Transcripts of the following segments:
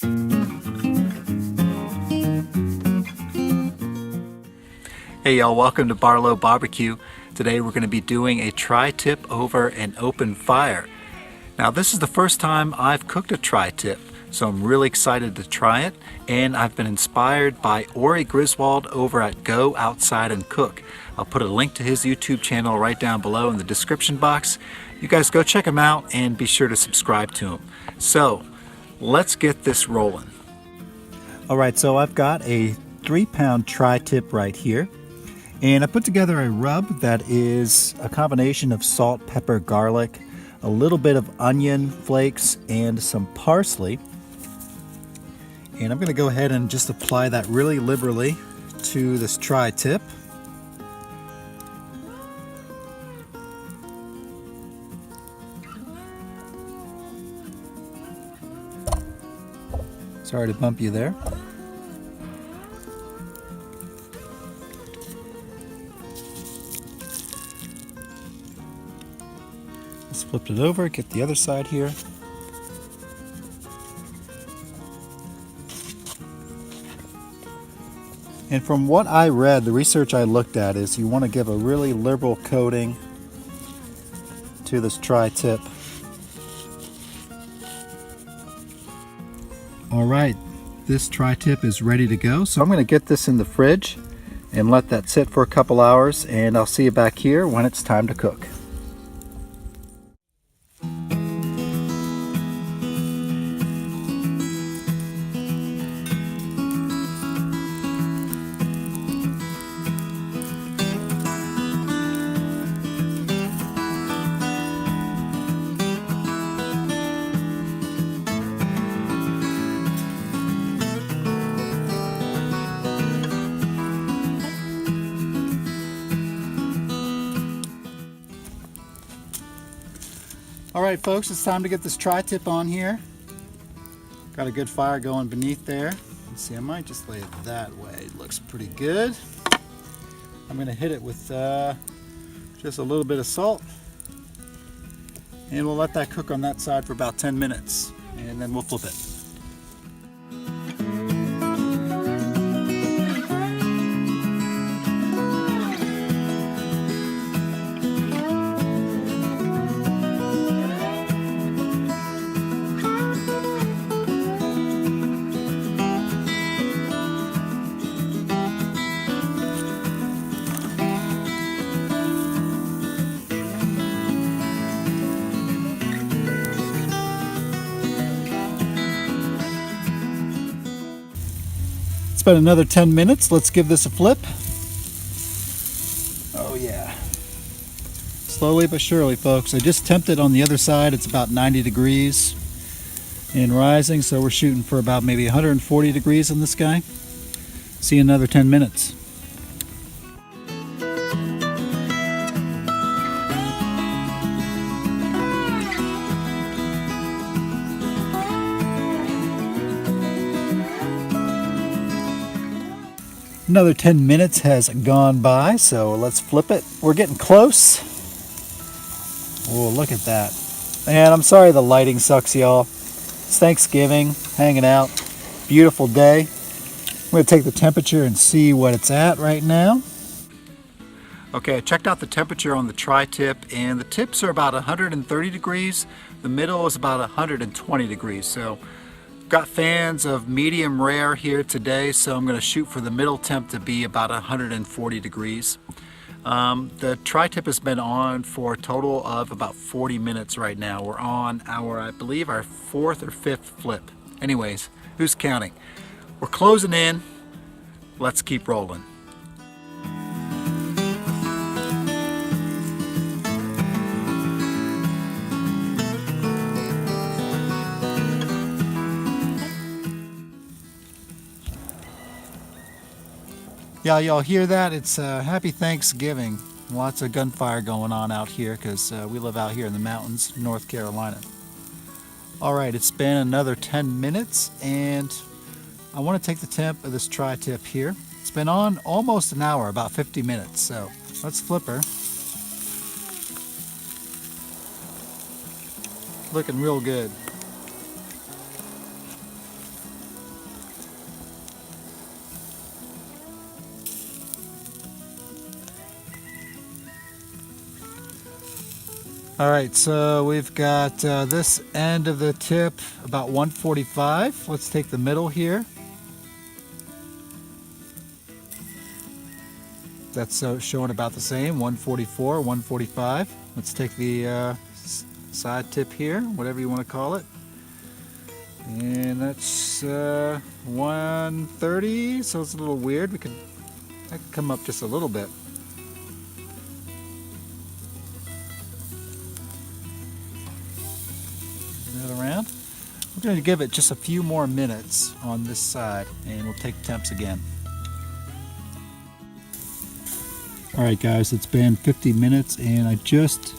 Hey y'all, welcome to Barlow BBQ. Today we're going to be doing a tri-tip over an open fire. Now this is the first time I've cooked a tri-tip, so I'm really excited to try it, and I've been inspired by Ori Griswold over at Go Outside and Cook. I'll put a link to his YouTube channel right down below in the description box. You guys go check him out and be sure to subscribe to him. So let's get this rolling. Alright, so I've got a 3-pound tri-tip right here. And I put together a rub that is a combination of salt, pepper, garlic, a little bit of onion flakes, and some parsley. And I'm going to go ahead and just apply that really liberally to this tri-tip. Sorry to bump you there. Flipped it over, get the other side here. And from what I read, the research I looked at is you want to give a really liberal coating to this tri-tip. Alright, this tri-tip is ready to go, so I'm going to get this in the fridge and let that sit for a couple hours, and I'll see you back here when it's time to cook. Alright folks, it's time to get this tri-tip on here. Got a good fire going beneath there. Let's see, I might just lay it that way. It looks pretty good. I'm going to hit it with just a little bit of salt. And we'll let that cook on that side for about 10 minutes. And then we'll flip it. It's been another 10 minutes. Let's give this a flip. Oh yeah. Slowly but surely, folks. I just temped it on the other side. It's about 90 degrees and rising, so we're shooting for about maybe 140 degrees on this guy. See you in another 10 minutes. Another 10 minutes has gone by, so let's flip it. We're getting close. Oh, look at that. Man, I'm sorry the lighting sucks, y'all. It's Thanksgiving, hanging out. Beautiful day. I'm going to take the temperature and see what it's at right now. Okay, I checked out the temperature on the tri-tip, and the tips are about 130 degrees. The middle is about 120 degrees, so got fans of medium rare here today, so I'm going to shoot for the middle temp to be about 140 degrees. The tri-tip has been on for a total of about 40 minutes right now. We're on I believe our 4th or 5th flip. Anyways, who's counting? We're closing in. Let's keep rolling. Yeah, y'all hear that? It's Happy Thanksgiving. Lots of gunfire going on out here because we live out here in the mountains, North Carolina. Alright, it's been another 10 minutes and I want to take the temp of this tri-tip here. It's been on almost an hour, about 50 minutes, so let's flip her. Looking real good. All right, so we've got this end of the tip about 145. Let's take the middle here. That's showing about the same, 144, 145. Let's take the side tip here, whatever you want to call it. And that's 130, so it's a little weird. That could come up just a little bit. That around. We're going to give it just a few more minutes on this side, and we'll take temps again. Alright guys, it's been 50 minutes and I just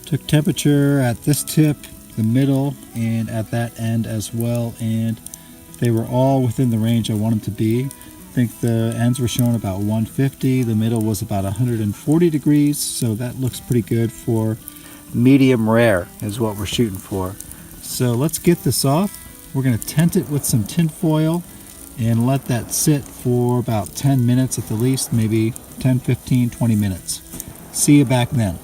took temperature at this tip, the middle, and at that end as well, and they were all within the range I want them to be. I think the ends were showing about 150, the middle was about 140 degrees, so that looks pretty good for medium rare is what we're shooting for. So let's get this off. We're going to tent it with some tin foil and let that sit for about 10 minutes at the least, maybe 10, 15, 20 minutes. See you back then.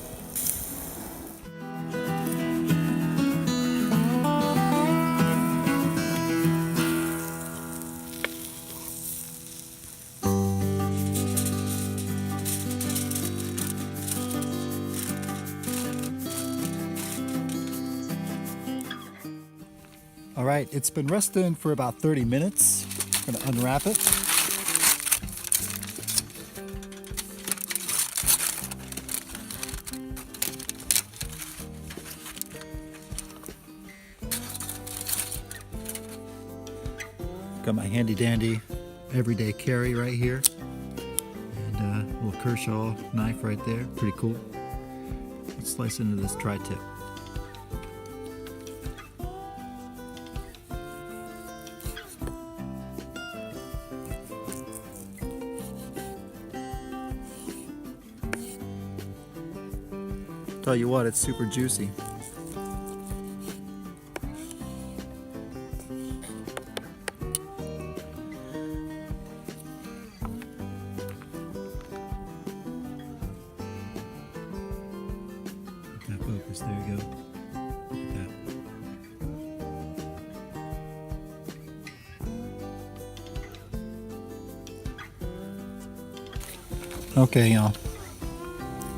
All right, it's been resting for about 30 minutes. I'm going to unwrap it. Got my handy dandy everyday carry right here, and a little Kershaw knife right there, pretty cool. Let's slice into this tri-tip. Tell you what, it's super juicy. That focus, there you go. Look at that. Okay, y'all.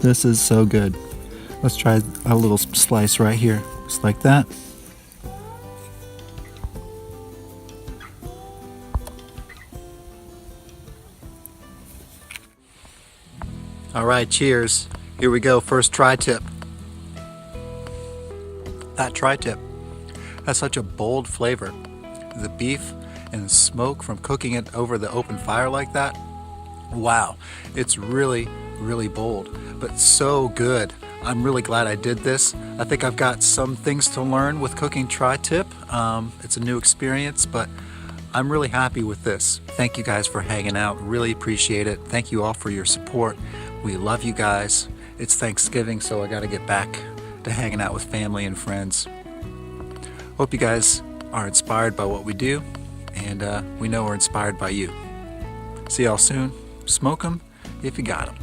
This is so good. Let's try a little slice right here, just like that. All right, cheers. Here we go, first tri-tip. That tri-tip has such a bold flavor. The beef and the smoke from cooking it over the open fire like that. Wow, it's really, really bold, but so good. I'm really glad I did this. I think I've got some things to learn with cooking tri-tip. It's a new experience, but I'm really happy with this. Thank you guys for hanging out. Really appreciate it. Thank you all for your support. We love you guys. It's Thanksgiving, so I got to get back to hanging out with family and friends. Hope you guys are inspired by what we do, and we know we're inspired by you. See y'all soon. Smoke 'em if you got 'em.